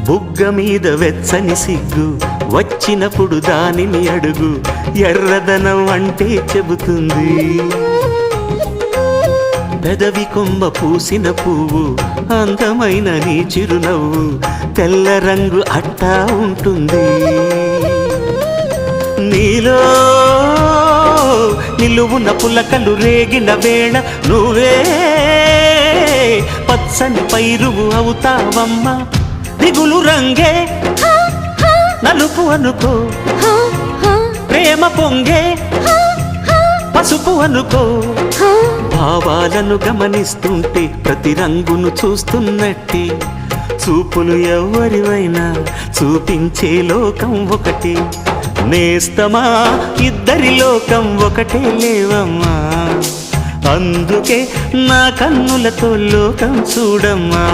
బుగ్గ మీద వెచ్చని సిగ్గు వచ్చినప్పుడు దానిని అడుగు, ఎర్రదనం అంటే చెబుతుంది. పెదవి కొమ్మ పూసిన పువ్వు అందమైన నీ చిరునవ్వు, తెల్ల రంగు అట్టా ఉంటుంది. నీలో నిలువున పులకలు రేగిన వేళ నువ్వే పచ్చని పైరువు అవుతావమ్మా. దిగులు రంగే నలుపు అనుకో, ప్రేమ పొంగే పసుపు అనుకో. భావాలను గమనిస్తుంటే ప్రతి రంగును చూస్తున్నట్టే, చూపులు ఎవరివైనా చూపించే లోకం ఒకటి. నేస్తమా ఇద్దరి లోకం ఒకటే లేవమ్మా, అందుకే నా కన్నులతో లోకం చూడమ్మా.